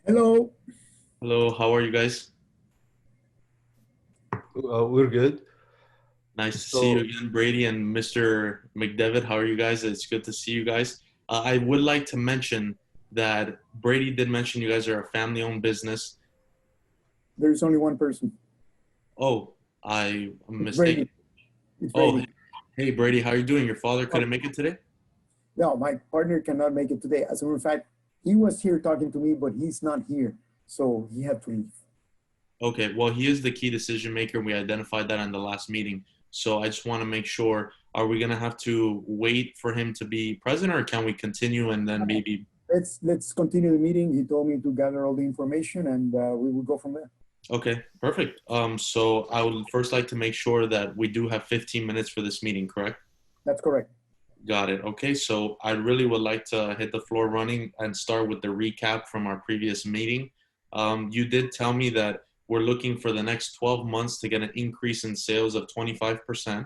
Hello. Hello, how are you guys? We're good. Nice to see you So, again, Brady and Mr. McDevitt. How are you guys? It's good to see you guys. I would like to mention that Brady did mention you guys are a family-owned business. There's only one person. Oh, I'm It's mistaken. Brady. It's Oh, Brady. hey Brady, how are you doing? Your father Oh, couldn't make it today? no, my partner cannot make it today. As a matter of fact, he was here talking to me, but he's not here. So he had to leave. Okay, well, he is the key decision maker. We identified that in the last meeting. So I just want to make sure, are we going to have to wait for him to be present or can we continue and then maybe. Let's continue the meeting. He told me to gather all the information and we will go from there. Okay, perfect. So I would first like to make sure that we do have 15 minutes for this meeting, correct? That's correct. Got it. Okay, so I really would like to hit the floor running and start with the recap from our previous meeting. You did tell me that we're looking for the next 12 months to get an increase in sales of 25%.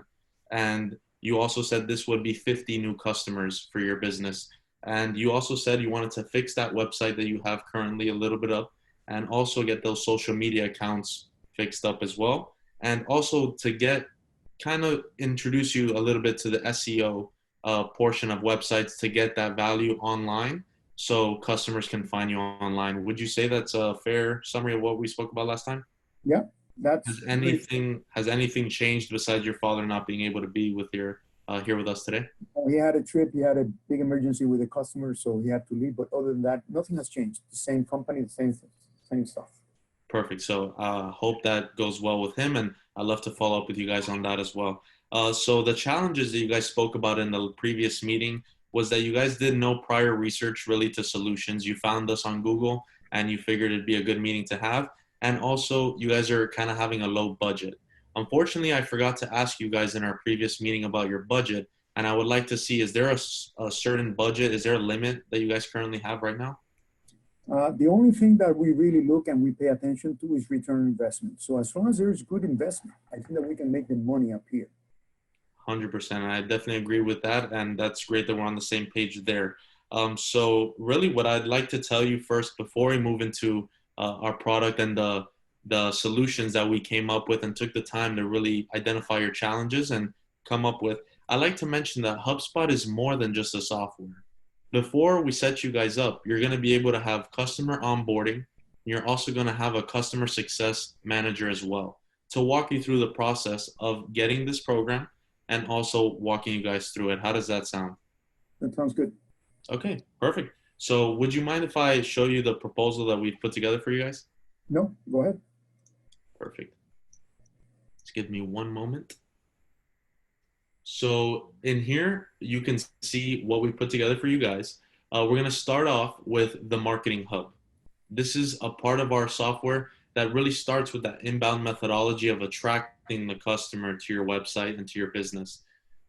And you also said this would be 50 new customers for your business. And you also said you wanted to fix that website that you have currently a little bit up and also get those social media accounts fixed up as well. And also to get kind of introduce you a little bit to the SEO portion of websites to get that value online so customers can find you online. Would you say that's a fair summary of what we spoke about last time? Yeah, Has that's pretty. anything changed besides your father not being able to be with your here with us today? He had a trip. He had a big emergency with a customer, so he had to leave. But other than that, nothing has changed. The same company, the same stuff. Perfect. So hope that goes well with him, and I'd love to follow up with you guys on that as well. So the challenges that you guys spoke about in the previous meeting was that you guys did no prior research really to solutions. You found us on Google, and you figured it'd be a good meeting to have. And also, you guys are kind of having a low budget. Unfortunately, I forgot to ask you guys in our previous meeting about your budget, and I would like to see, is there a certain budget? Is there a limit that you guys currently have right now? The only thing that we really look and we pay attention to is return on investment. So as long as there's good investment, I think that we can make the money up here. 100%. I definitely agree with that. And that's great that we're on the same page there. So, really, what I'd like to tell you first before we move into our product and the solutions that we came up with and took the time to really identify your challenges and come up with, I'd like to mention that HubSpot is more than just a software. Before we set you guys up, you're going to be able to have customer onboarding. You're also going to have a customer success manager as well to walk you through the process of getting this program and also walking you guys through it. How does that sound? That sounds good. Okay, perfect. So would you mind if I show you the proposal that we've put together for you guys? No, go ahead. Perfect. Just give me one moment. So in here, you can see what we put together for you guys. We're going to start off with the Marketing Hub. This is a part of our software that really starts with that inbound methodology of attracting the customer to your website and to your business.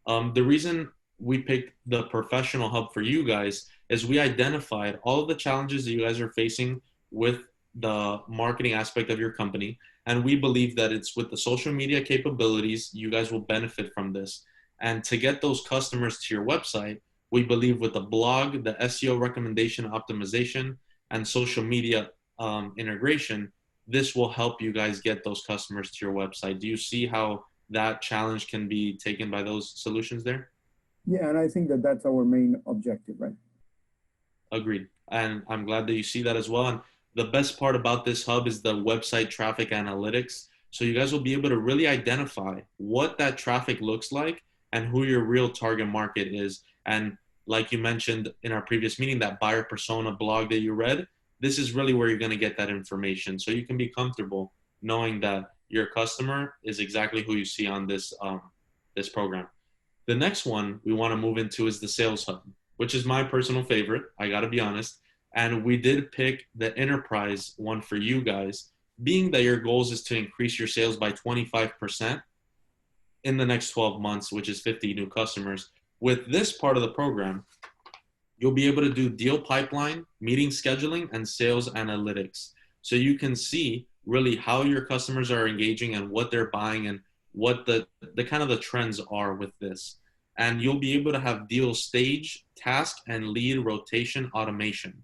The reason we picked the Professional Hub for you guys is we identified all of the challenges that you guys are facing with the marketing aspect of your company. And we believe that it's with the social media capabilities, you guys will benefit from this. And to get those customers to your website, we believe with the blog, the SEO recommendation optimization, and social media integration, this will help you guys get those customers to your website. Do you see how that challenge can be taken by those solutions there? Yeah, and I think that that's our main objective, right? Agreed. And I'm glad that you see that as well. And the best part about this hub is the website traffic analytics. So you guys will be able to really identify what that traffic looks like and who your real target market is. And like you mentioned in our previous meeting, that buyer persona blog that you read, this is really where you're going to get that information. So you can be comfortable knowing that your customer is exactly who you see on this program. The next one we want to move into is the Sales Hub, which is my personal favorite. I got to be honest. And we did pick the enterprise one for you guys, being that your goals is to increase your sales by 25% in the next 12 months, which is 50 new customers. With this part of the program, you'll be able to do deal pipeline, meeting scheduling, and sales analytics. So you can see really how your customers are engaging and what they're buying and what the kind of the trends are with this. And you'll be able to have deal stage, task, and lead rotation automation.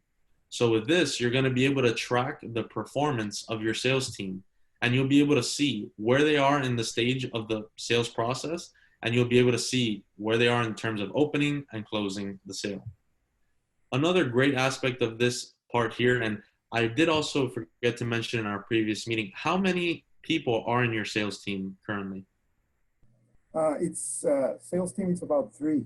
So with this, you're going to be able to track the performance of your sales team, and you'll be able to see where they are in the stage of the sales process, and you'll be able to see where they are in terms of opening and closing the sale. Another great aspect of this part here, and I did also forget to mention in our previous meeting, how many people are in your sales team currently? It's sales team is about three.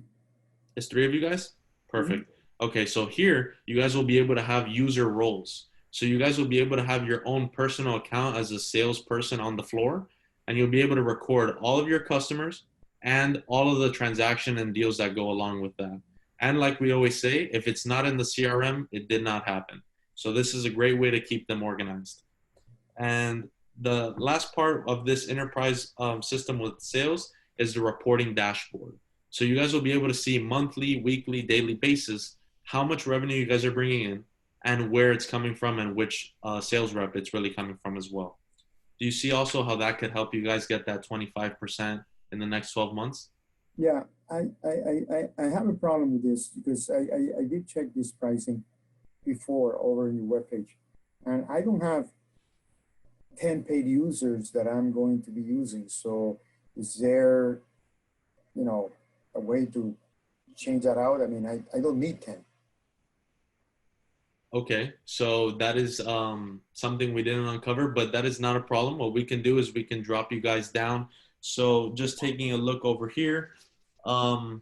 It's three of you guys? Mhm. Perfect. Okay, so here you guys will be able to have user roles. So you guys will be able to have your own personal account as a salesperson on the floor, and you'll be able to record all of your customers and all of the transaction and deals that go along with that. And like we always say, if it's not in the CRM, it did not happen. So this is a great way to keep them organized. And the last part of this enterprise system with sales is the reporting dashboard. So you guys will be able to see monthly, weekly, daily basis how much revenue you guys are bringing in and where it's coming from and which sales rep it's really coming from as well. Do you see also how that could help you guys get that 25% in the next 12 months? Yeah, I have a problem with this because I did check this pricing before over in your webpage, and I don't have 10 paid users that I'm going to be using. So is there, a way to change that out? I mean, I don't need 10. Okay, so that is something we didn't uncover, but that is not a problem. What we can do is we can drop you guys down. So just taking a look over here, um,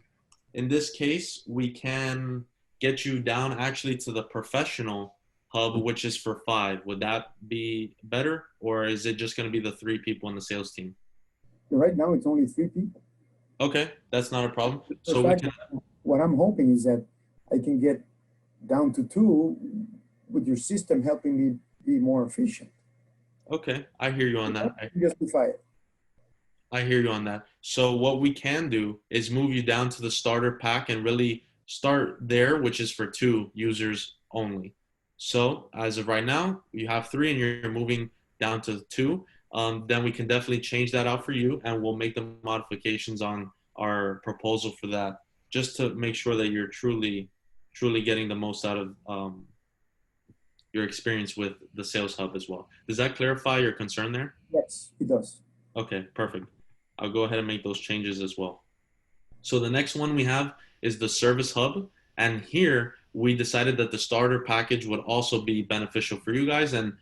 in this case, we can get you down actually to the professional hub, which is for 5. Would that be better, or is it just going to be the 3 people in the sales team? Right now, it's only 3 people. Okay, that's not a problem. In So we fact, can. what I'm hoping is that I can get down to 2 with your system helping me be more efficient. Okay, I hear you on that. Justify it. I hear you on that. So what we can do is move you down to the starter pack and really start there, which is for 2 users only. So as of right now, you have 3 and you're moving down to 2. Then we can definitely change that out for you, and we'll make the modifications on our proposal for that, just to make sure that you're truly getting the most out of your experience with the sales hub as well. Does that clarify your concern there? Yes, it does. Okay, perfect. I'll go ahead and make those changes as well. So the next one we have is the service hub. And here we decided that the starter package would also be beneficial for you guys, and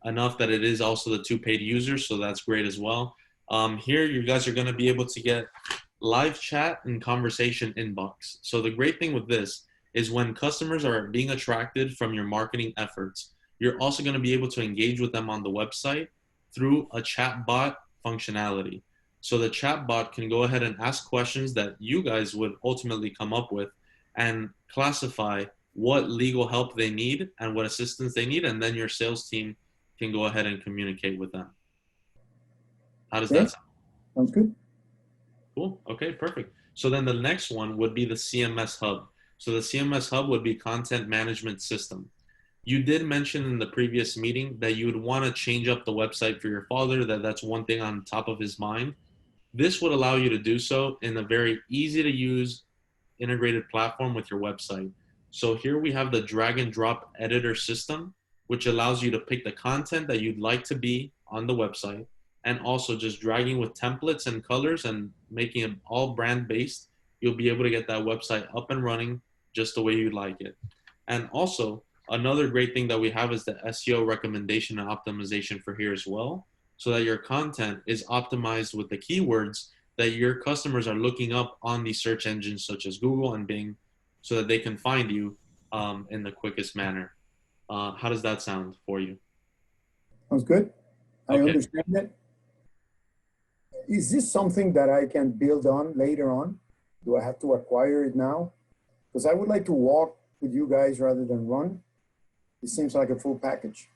enough that it is also the 2 paid users. So that's great as well. Here you guys are going to be able to get live chat and conversation inbox. So the great thing with this is when customers are being attracted from your marketing efforts, you're also going to be able to engage with them on the website through a chat bot functionality. So the chat bot can go ahead and ask questions that you guys would ultimately come up with and classify what legal help they need and what assistance they need, and then your sales team can go ahead and communicate with them. How does Okay, that sound? sounds good. Cool. Okay, perfect. So then the next one would be the CMS hub. So the CMS hub would be content management system. You did mention in the previous meeting that you would want to change up the website for your father, that's one thing on top of his mind. This would allow you to do so in a very easy to use integrated platform with your website. So here we have the drag and drop editor system, which allows you to pick the content that you'd like to be on the website, and also just dragging with templates and colors and making it all brand based. You'll be able to get that website up and running just the way you'd like it. And also, another great thing that we have is the SEO recommendation and optimization for here as well, so that your content is optimized with the keywords that your customers are looking up on these search engines such as Google and Bing, so that they can find you in the quickest manner. How does that sound for you? Sounds good. I Okay. understand that. Is this something that I can build on later on? Do I have to acquire it now? Because I would like to walk with you guys rather than run. It seems like a full package.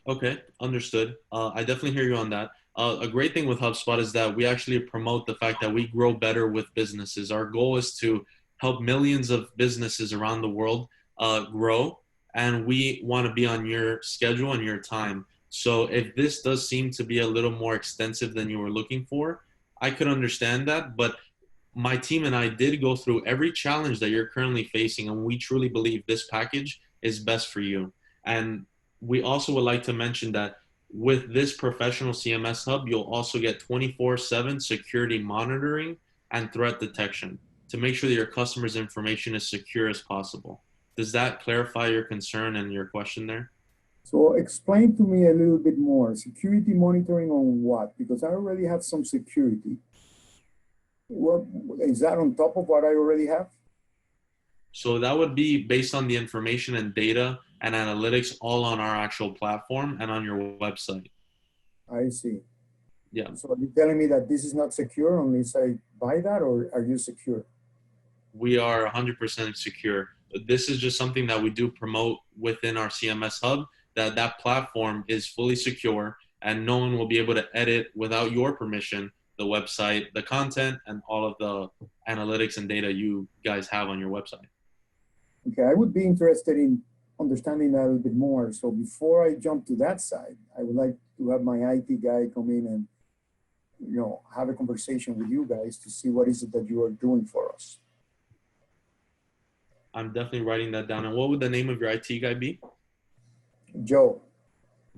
Okay, understood. I definitely hear you on that. A great thing with HubSpot is that we actually promote the fact that we grow better with businesses. Our goal is to help millions of businesses around the world grow, and we want to be on your schedule and your time. So if this does seem to be a little more extensive than you were looking for, I could understand that. But my team and I did go through every challenge that you're currently facing, and we truly believe this package is best for you. And we also would like to mention that with this professional CMS hub, you'll also get 24/7 security monitoring and threat detection to make sure that your customer's information is secure as possible. Does that clarify your concern and your question there? So explain to me a little bit more. Security monitoring on what? Because I already have some security. What is that on top of what I already have? So that would be based on the information and data and analytics all on our actual platform and on your website. I see. Yeah. So are you telling me that this is not secure unless I buy that, or are you secure? We are 100% secure. This is just something that we do promote within our CMS hub, that platform is fully secure and no one will be able to edit without your permission the website, the content, and all of the analytics and data you guys have on your website. Okay, I would be interested in understanding that a little bit more. So before I jump to that side, I would like to have my IT guy come in and, you know, have a conversation with you guys to see what is it that you are doing for us. I'm definitely writing that down. And what would the name of your IT guy be? Joe.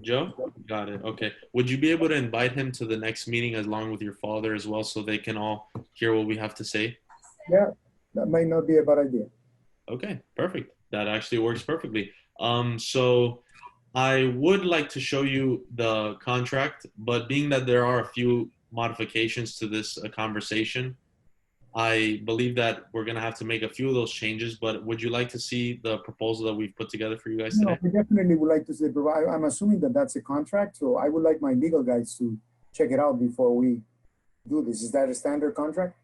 Joe? Got it. Okay. Would you be able to invite him to the next meeting along with your father as well so they can all hear what we have to say? Yeah, that might not be a bad idea. Okay, perfect. That actually works perfectly. So I would like to show you the contract, but being that there are a few modifications to this conversation, I believe that we're going to have to make a few of those changes, but would you like to see the proposal that we've put together for you guys No, today? we definitely would like to see, but I'm assuming that that's a contract, so I would like my legal guys to check it out before we do this. Is that a standard contract?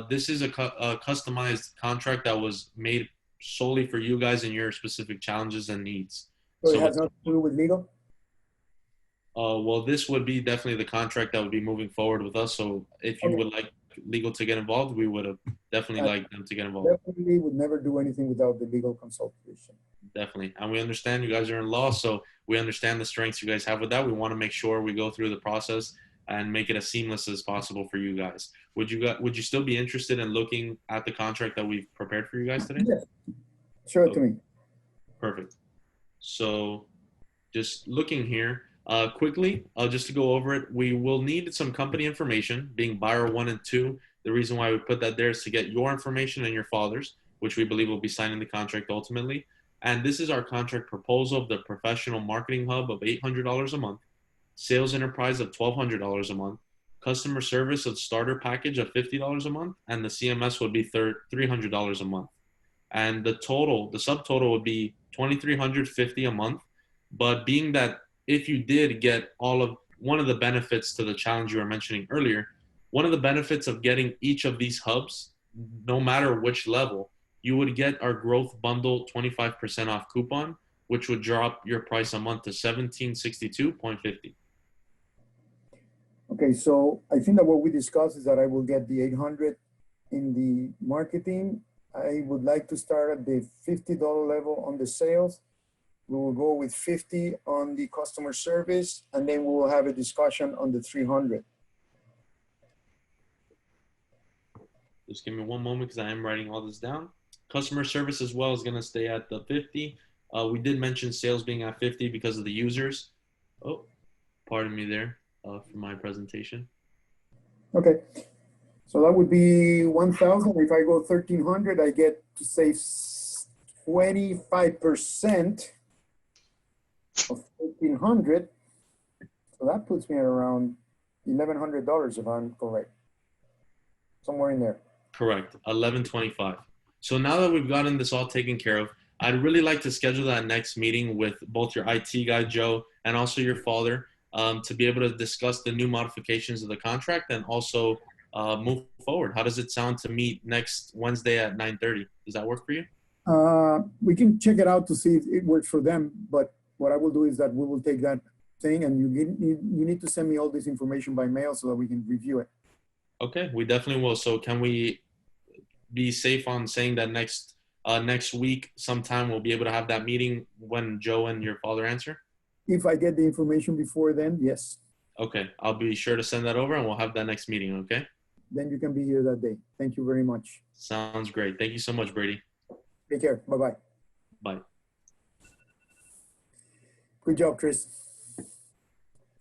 This is a customized contract that was made solely for you guys and your specific challenges and needs. So it So has nothing to do with legal? well, this would be definitely the contract that would be moving forward with us. So if you Okay. would like legal to get involved, we would have definitely liked them to get involved. Definitely would never do anything without the legal consultation. Definitely. And we understand you guys are in law, so we understand the strengths you guys have with that. We want to make sure we go through the process and make it as seamless as possible for you guys. Would you still be interested in looking at the contract that we've prepared for you guys today? Yes. Show it to me. Perfect. So just looking here quickly, just to go over it, we will need some company information, being buyer 1 and 2. The reason why we put that there is to get your information and your father's, which we believe will be signing the contract ultimately. And this is our contract proposal of the professional marketing hub of $800 a month, sales enterprise of $1,200 a month, customer service of starter package of $50 a month, and the CMS would be $300 a month. And the subtotal would be $2,350 a month. But being that if you did get one of the benefits to the challenge you were mentioning earlier, one of the benefits of getting each of these hubs, no matter which level, you would get our growth bundle 25% off coupon, which would drop your price a month to $1,762.50. Okay, so I think that what we discussed is that I will get the 800 in the marketing. I would like to start at the $50 level on the sales. We will go with 50 on the customer service, and then we will have a discussion on the 300. Just give me one moment because I am writing all this down. Customer service as well is going to stay at the 50. We did mention sales being at 50 because of the users. Oh, pardon me there for my presentation. Okay, so that would be 1,000. If I go 1,300, I get to save 25% of 1,300. So that puts me at around $1,100 if I'm correct. Somewhere in there. Correct, 1125. So now that we've gotten this all taken care of, I'd really like to schedule that next meeting with both your IT guy, Joe, and also your father to be able to discuss the new modifications of the contract and also move forward. How does it sound to meet next Wednesday at 9:30? Does that work for you? We can check it out to see if it works for them, but what I will do is that we will take that thing and you need to send me all this information by mail so that we can review it. Okay, we definitely will. So can we be safe on saying that next week sometime we'll be able to have that meeting when Joe and your father answer? If I get the information before then, yes. Okay, I'll be sure to send that over and we'll have that next meeting, okay? Then you can be here that day. Thank you very much. Sounds great. Thank you so much, Brady. Take care. Bye-bye. Bye. Good job, Chris.